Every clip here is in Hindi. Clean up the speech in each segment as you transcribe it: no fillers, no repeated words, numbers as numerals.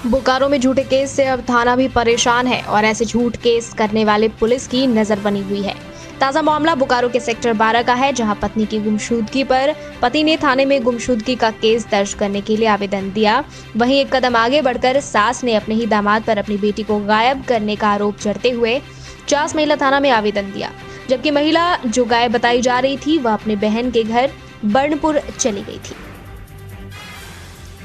बोकारो में झूठे केस से अब थाना भी परेशान है और ऐसे झूठ केस करने वाले पुलिस की नजर बनी हुई है। ताजा मामला बोकारो के सेक्टर 12 का है, जहां पत्नी की गुमशुदगी पर पति ने थाने में गुमशुदगी का केस दर्ज करने के लिए आवेदन दिया। वहीं एक कदम आगे बढ़कर सास ने अपने ही दामाद पर अपनी बेटी को गायब करने का आरोप जड़ते हुए चास महिला थाना में आवेदन दिया, जबकि महिला जो गायब बताई जा रही थी वह अपने बहन के घर बर्नपुर चली गई थी।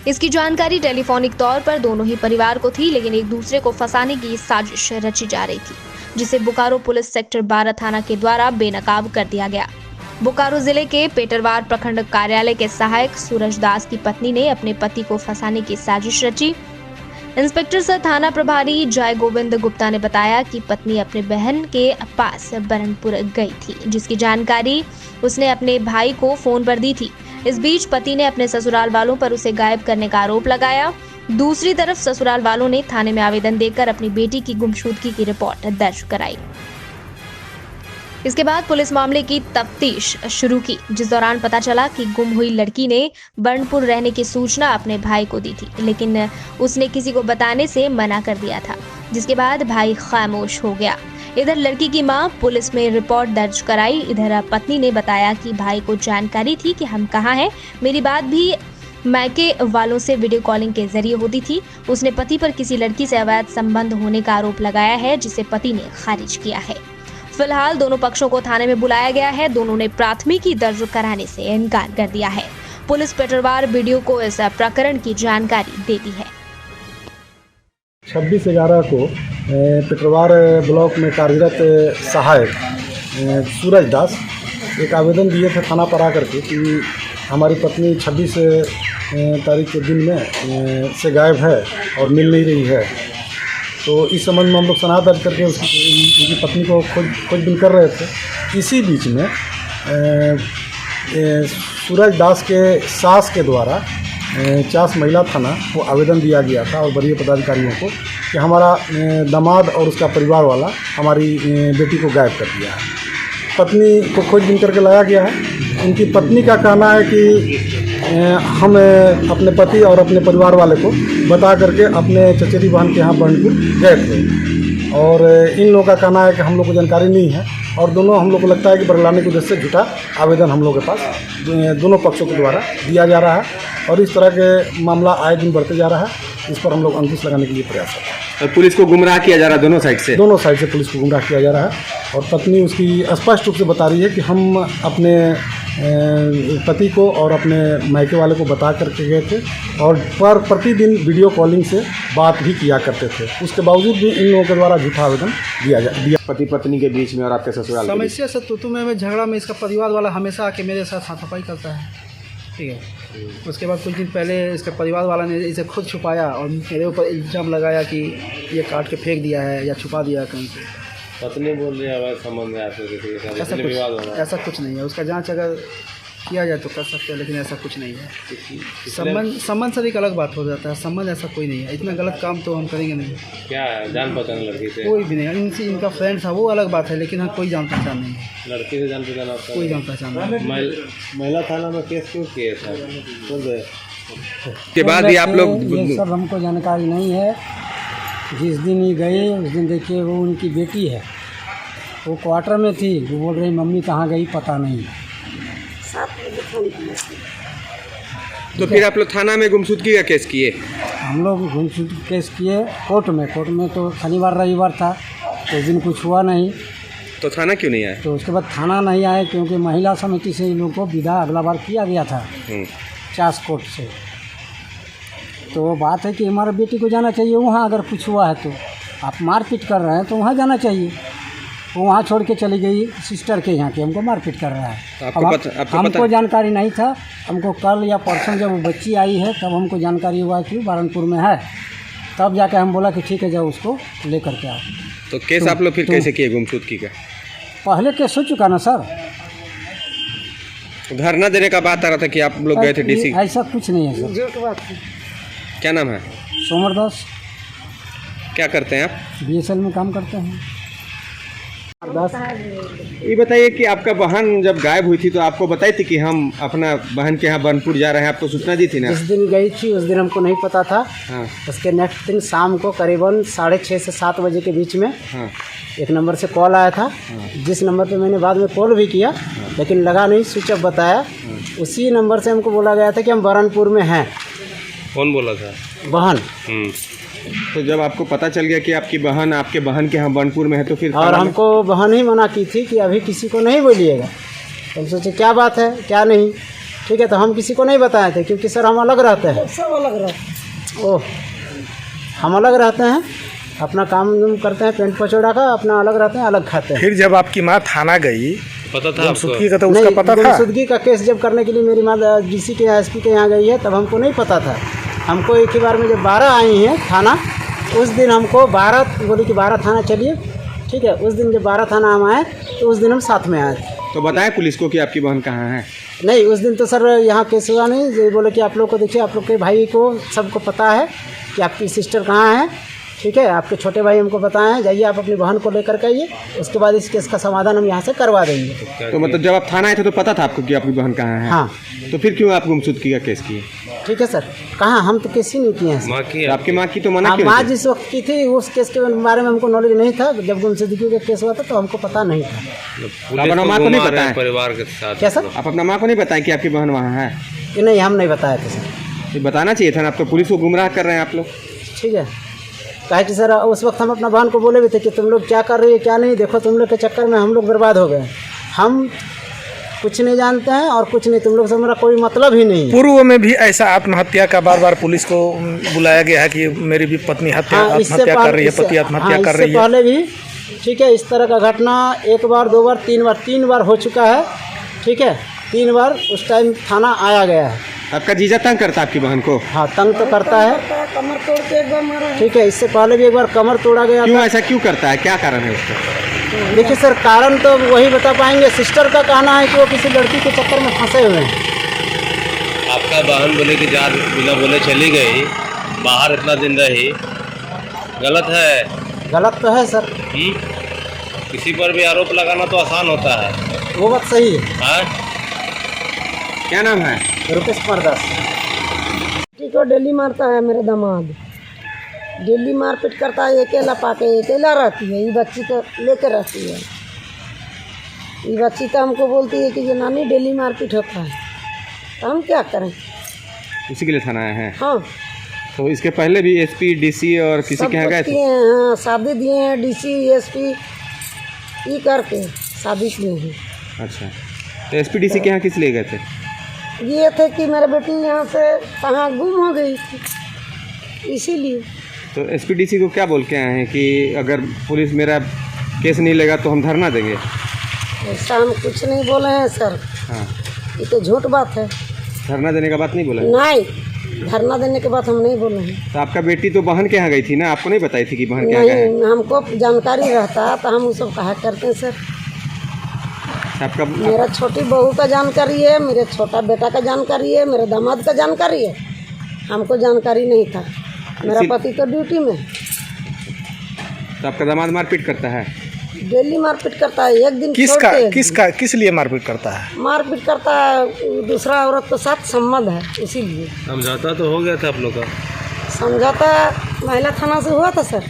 इसकी जानकारी टेलीफोनिक तौर पर दोनों ही परिवार को थी, लेकिन एक दूसरे को फंसाने की साजिश रची जा रही थी, जिसे बोकारो पुलिस सेक्टर 12 थाना के द्वारा बेनकाब कर दिया गया। बोकारो जिले के पेटरवार प्रखंड कार्यालय के सहायक सूरज दास की पत्नी ने अपने पति को फंसाने की साजिश रची। इंस्पेक्टर सह थाना प्रभारी जय गोविंद गुप्ता ने बताया कि पत्नी अपने बहन के पास बरनपुर गई थी, जिसकी जानकारी उसने अपने भाई को फोन पर दी थी। इस बीच पति ने अपने ससुराल वालों पर उसे गायब करने का आरोप लगाया। दूसरी तरफ ससुराल वालों ने थाने में आवेदन देकर अपनी बेटी की गुमशुदगी की रिपोर्ट दर्ज कराई। इसके बाद पुलिस मामले की तफ्तीश शुरू की, जिस दौरान पता चला कि गुम हुई लड़की ने बर्नपुर रहने की सूचना अपने भाई को दी थी, लेकिन उसने किसी को बताने से मना कर दिया था, जिसके बाद भाई खामोश हो गया। इधर लड़की की मां पुलिस में रिपोर्ट दर्ज कराई। इधर पत्नी ने बताया कि भाई को जानकारी थी कि हम कहाँ हैं। मेरी बात भी मायके वालों से वीडियो कॉलिंग के जरिए होती थी। उसने पति पर किसी लड़की से अवैध संबंध होने का आरोप लगाया है, जिसे पति ने खारिज किया है। फिलहाल दोनों पक्षों को थाने में बुलाया गया है। दोनों ने प्राथमिकी दर्ज कराने से इनकार कर दिया है। पुलिस पेटरवार वीडियो को इस प्रकरण की जानकारी दे दी है। 26/11 को पेटरवार ब्लॉक में कार्यरत सहायक सूरज दास एक आवेदन दिए थे थाना पर आकर के कि हमारी पत्नी 26 तारीख के दिन में से गायब है और मिल नहीं रही है। तो इस संबंध में हम लोग सनहा दर्ज करके उनकी पत्नी को खोजबीन कर रहे थे। इसी बीच में सूरज दास के सास के द्वारा चास महिला थाना को आवेदन दिया गया था और वरीय पदाधिकारियों को कि हमारा दामाद और उसका परिवार वाला हमारी बेटी को गायब कर दिया है। पत्नी को खोजबीन करके लाया गया है। उनकी पत्नी का कहना है कि हम अपने पति और अपने परिवार वाले को बता करके अपने चचेरी बहन के यहाँ बर्नपुर गए थे और इन लोगों का कहना है कि हम लोग को जानकारी नहीं है और दोनों हम लोग को लगता है कि बरगलाने की वजह से झूठा आवेदन हम लोग के पास दोनों पक्षों के द्वारा दिया जा रहा है और इस तरह के मामला आए दिन बढ़ते जा रहा है। इस पर हम लोग अंकुश लगाने के लिए प्रयास कर रहे हैं। पुलिस को गुमराह किया जा रहा है दोनों साइड से पुलिस को गुमराह किया जा रहा है और पत्नी उसकी स्पष्ट रूप से बता रही है कि हम अपने पति को और अपने मायके वाले को बता करके गए थे और प्रतिदिन वीडियो कॉलिंग से बात भी किया करते थे। उसके बावजूद भी इन लोगों के द्वारा झूठा आवेदन दिया। पति पत्नी के बीच में और आपके ससुराल समस्या से तो में झगड़ा में इसका परिवार वाला हमेशा आके मेरे साथ हाथापाई करता है, ठीक है। उसके बाद कुछ दिन पहले इसका परिवार वाला ने इसे खुद छुपाया और मेरे ऊपर इल्ज़ाम लगाया कि ये काट के फेंक दिया है या छुपा दिया है कहीं से। पत्नी बोल रही है संबंध है ऐसा कुछ नहीं है। उसका जांच अगर किया जाए तो कर सकते हैं, लेकिन ऐसा कुछ नहीं है। संबंध सर एक अलग बात हो जाता है। संबंध ऐसा कोई नहीं है। इतना गलत काम तो हम करेंगे नहीं। क्या है जान पहचान लड़की से? कोई भी नहीं। इनसे इनका फ्रेंड था वो अलग बात है, लेकिन हाँ कोई जान पहचान नहीं है। लड़की से जान पहचान कोई जान पहचान नहीं। महिला थाना में केस क्यों किए के बाद भी आप लोग? ये सब हमको जानकारी नहीं है। जिस दिन ये गए उस दिन देखिए वो उनकी बेटी है, वो क्वार्टर में थी। वो बोल रही मम्मी कहाँ गई पता नहीं। तो फिर आप लोग थाना में गुमशुदगी का केस किए? हम लोग गुमशुदगी केस किए कोर्ट में तो शनिवार रविवार था तो उस दिन कुछ हुआ नहीं। तो थाना क्यों नहीं आया? तो उसके बाद थाना नहीं आए क्योंकि महिला समिति से इन लोगों को विदा अगला बार किया गया था चास कोर्ट से। तो वो बात है कि हमारा बेटी को जाना चाहिए वहाँ। अगर कुछ हुआ है तो आप मारपीट कर रहे हैं तो वहाँ जाना चाहिए। वो वहाँ छोड़ के चली गई सिस्टर के यहाँ की, हमको मारपीट कर रहा है। हमको जानकारी नहीं था। हमको कल या परसों जब वो बच्ची आई है तब हमको जानकारी हुआ कि बरनपुर में है। तब जाकर हम बोला कि ठीक है जाओ उसको लेकर के आओ। तो केस आप लोग फिर कैसे किए गुमशुदगी का? पहले केस हो चुका ना सर। धरना देने का बात आ रहा था कि आप लोग गए थे डीसी? ऐसा कुछ नहीं है सर। क्या नाम है? सोमर दास। क्या करते हैं आप? BSL में काम करते हैं। ये बताइए कि आपका बहन जब गायब हुई थी तो आपको बताई थी कि हम अपना बहन के यहाँ बनपुर जा रहे हैं, आपको सूचना दी थी ना? जिस दिन गई थी उस दिन हमको नहीं पता था। हाँ उसके नेक्स्ट दिन शाम को करीबन 6:30 से 7 बजे के बीच में हाँ एक नंबर से कॉल आया था, जिस नंबर पे मैंने बाद में कॉल भी किया लेकिन लगा नहीं, स्विच ऑफ बताया। उसी नंबर से हमको बोला गया था कि हम बरनपुर में हैं। कौन बोला था? बहन। तो जब आपको पता चल गया कि आपकी बहन आपके बहन के यहाँ बनपुर में है तो फिर और हमको बहन ही मना की थी कि अभी किसी को नहीं बोलिएगा। तो हम सोचे क्या बात है क्या नहीं, ठीक है। तो हम किसी को नहीं बताए थे क्योंकि सर हम अलग रहते हैं, सब अलग रहते। ओह, हम अलग रहते हैं, अपना काम करते हैं पेंट पचौड़ा का, अपना अलग रहते हैं, अलग खाते हैं। फिर जब आपकी माँ थाना गई, पता था गुमशुदगी का तो उसका पता था? गुमशुदगी का केस जब करने के लिए मेरी माँ डीसी के एसपी के यहाँ गई है तब हमको नहीं पता था। हमको एक ही बार में जब 12 आई हैं थाना, उस दिन हमको 12 बोली कि 12 थाना चलिए, ठीक है। उस दिन जब 12 थाना हम आए तो उस दिन हम साथ में आए। तो बताएं पुलिस को कि आपकी बहन कहाँ है? नहीं, उस दिन तो सर यहाँ केस हुआ नहीं। ये बोले कि आप लोग को देखिए, आप लोग के भाई को सबको पता है कि आपकी सिस्टर कहाँ है, ठीक है। आपके छोटे भाई हमको बताए हैं, जाइए आप अपनी बहन को लेकर के आइए, उसके बाद इस केस का समाधान हम यहाँ से करवा देंगे। तो मतलब जब आप थाना आए थे तो पता था आपको कि आपकी बहन कहाँ है? हाँ। तो फिर क्यों आप गुमशुदगी का केस किए? ठीक है सर, कहाँ हम तो केस ही नहीं किए हैं। माँ की, आपकी माँ की तो मना हाँ, क्यों माँ थी? जिस वक्त की थी उस केस के बारे में हमको नॉलेज नहीं था। जब गुमशुदगी का केस हुआ था तो हमको पता नहीं था। आप अपना माँ को नहीं बताया? परिवार के साथ क्या सर? आप अपना माँ को नहीं बताएं कि आपकी बहन वहाँ है? कि नहीं, हम नहीं बताए थे सर। ये बताना चाहिए था ना, आप तो पुलिस को गुमराह कर रहे हैं आप लोग। ठीक है, कहे कि सर उस वक्त हम अपना बहन को बोले भी थे कि तुम लोग क्या कर रही है क्या नहीं, देखो तुम लोग के चक्कर में हम लोग बर्बाद हो गए। हम कुछ नहीं जानते हैं और कुछ नहीं, तुम लोग से हमारा कोई मतलब ही नहीं है। पूर्व में भी ऐसा आत्महत्या का बार बार पुलिस को बुलाया गया है कि मेरी भी पत्नी आत्महत्या कर रही है, पति आत्महत्या कर रही है। पहले भी ठीक है, इस तरह का घटना 1 बार 2 बार 3 बार हो चुका है, ठीक है। 3 बार उस टाइम थाना आया गया है। आपका जीजा तंग करता है आपकी बहन को? हाँ, तंग तो करता है, कमर तोड़ के एक बार मारा है। ठीक है, इससे पहले भी 1 बार कमर तोड़ा गया क्यों था। ऐसा क्यों करता है, क्या कारण है उसका? देखिए सर, कारण तो वही बता पाएंगे। सिस्टर का कहना है कि वो किसी लड़की के चक्कर में फंसे हुए हैं। आपका बहन बोले कि जा बिना बोले चली गई, बाहर इतना दिन रही, गलत है? गलत तो है सर। किसी पर भी आरोप लगाना तो आसान होता है। वो बात सही है। हाँ? क्या नाम है? रुपेश कुमार दास। बेटी को डेली मारता है मेरे दामाद, डेली मारपीट करता है। अकेला पाके अकेला रहती है, ये बच्ची तो लेकर रहती है। ये बच्ची तो हमको बोलती है कि ये नानी डेली मारपीट होता है, तो हम क्या करें? इसी के लिए थाना आए हैं? हाँ, तो इसके पहले भी एसपी डीसी और किसी के यहाँ गए थे? हाँ, शादी दिए हैं, डीसी एसपी ये करके शादी किए हैं। अच्छा, तो एसपी डीसी के यहाँ किस लिए गए थे? ये थे कि मेरा बेटी यहाँ से कहाँ गुम हो गई थी, इसीलिए। तो एसपी डीसी को क्या बोल के आए हैं कि अगर पुलिस मेरा केस नहीं लेगा तो हम धरना देंगे? ऐसा हम कुछ नहीं बोले हैं सर। हाँ, ये तो झूठ बात है। धरना देने का बात नहीं बोला? नहीं, धरना देने के बाद हम नहीं बोले हैं। तो आपका बेटी तो बहन के यहाँ गई थी ना, आपको नहीं बताई थी कि बहन के यहाँ गए हैं? नहीं, हमको जानकारी रहता तो हम वो सब कहा करते हैं सर। आपका मेरा छोटी बहू का जानकारी है, मेरे छोटा बेटा का जानकारी है, मेरे दामाद का जानकारी है, हमको जानकारी नहीं था। मेरा पति तो ड्यूटी में है। तो आपका दामाद मारपीट करता है? डेली मारपीट करता है, एक दिन किस लिए मारपीट करता है? मारपीट करता है, दूसरा औरत के साथ संबंध है, इसीलिए। समझौता तो हो गया था आप लोग का? समझौता महिला थाना से हुआ था सर।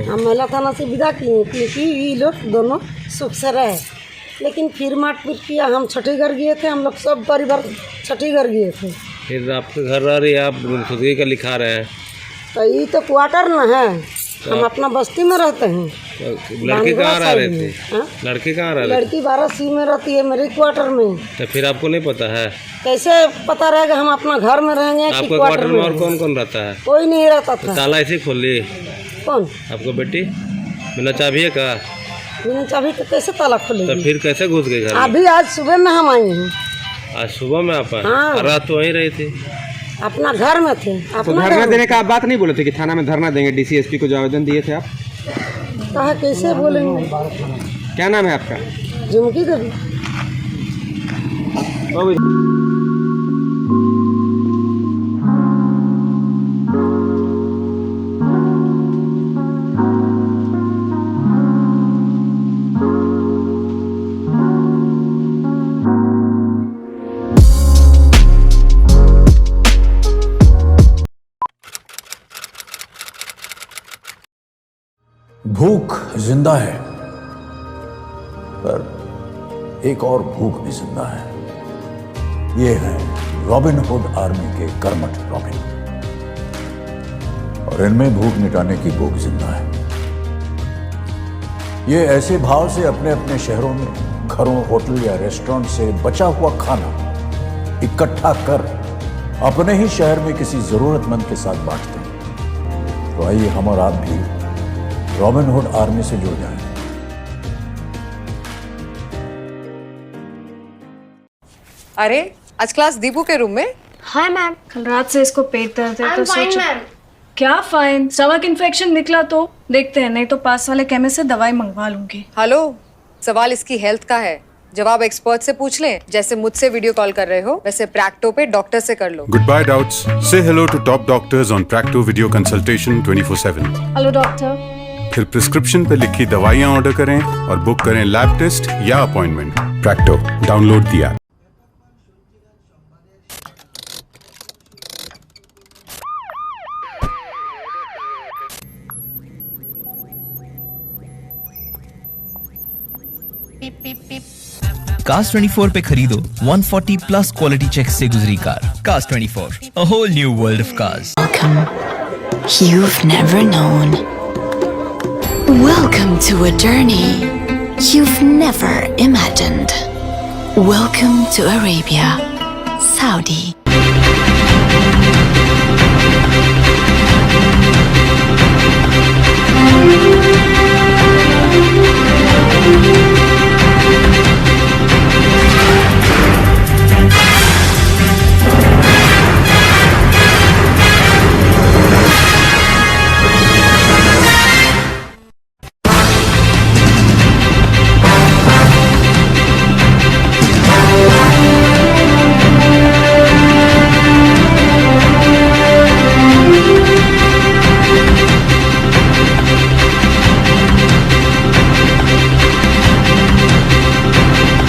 हम महिला थाना से विदा किए क्योंकि ये लोग दोनों सुख से रहे, लेकिन फिर मारपीट किया। हम छठीगढ़ गए थे, हम लोग सब परिवार छठीगढ़ गए थे। फिर आपके घर रह रही है, आप गुमशुदगी का लिखा रहे हैं, तो ये तो क्वार्टर न है, हम अपना बस्ती में रहते हैं। लड़की कहाँ रह रहे थे? लड़की कहाँ रह रही? लड़की 12C में रहती है, मेरे क्वार्टर में। तो फिर आपको नहीं पता है? कैसे पता रहेगा? हम अपना घर में रहेंगे कि आपके क्वार्टर क्वार्टर में और में? कौन कौन रहता है? कोई नहीं रहता था। ताला ऐसे खोल ली? कौन? आपको बेटी बिना चाबी है का? बिना चाबी के कैसे ताला तो खोलेगी? फिर कैसे घुस गई घर में? अभी आज सुबह में हम आए हैं। आज सुबह में आप आए? हाँ। और रात तो वहीं रही थी? अपना घर में थे। तो अपना धरना घर देने का आप बात नहीं बोले थे कि थाना में धरना देंगे? डीसी एसपी को जो आवेदन दिए थे आप? कहा कैसे बोलेंगे? क्या नाम है आपका? झुमकी देवी। जिंदा है, पर एक और भूख भी जिंदा है। ये है रॉबिन हुड आर्मी के कर्मठ रॉबिन, और इनमें भूख मिटाने की भूख जिंदा है। ये ऐसे भाव से अपने अपने शहरों में घरों, होटल या रेस्टोरेंट से बचा हुआ खाना इकट्ठा कर अपने ही शहर में किसी जरूरतमंद के साथ बांटते हैं। तो आइए हम और आप भी रॉबिन हुड आर्मी से जुड़ जाएं। अरे आज क्लास दीपू के रूम में? हाँ मैम, कल रात से इसको पेट दर्द है तो सोचो। क्या फाइन? स्टमक इन्फेक्शन निकला तो देखते हैं, नहीं तो पास वाले केमिस्ट से दवाई मंगवा लूंगी। हेलो, सवाल इसकी हेल्थ का है, जवाब एक्सपर्ट से पूछ लें। जैसे मुझसे वीडियो कॉल कर रहे हो वैसे प्रैक्टो पे डॉक्टर से कर लो। Goodbye doubts. Say hello to top doctors on Practo video consultation 24/7. Hello doctor. फिर प्रिस्क्रिप्शन पे लिखी दवाइयाँ ऑर्डर करें और बुक करें लैब टेस्ट या appointment. Practo, download the app. Cars 24 पे खरीदो 140 प्लस क्वालिटी चेक से गुजरी car. Cars 24, a whole new world of cars. Welcome. You've never known. Welcome to a journey you've never imagined. Welcome to Arabia, Saudi.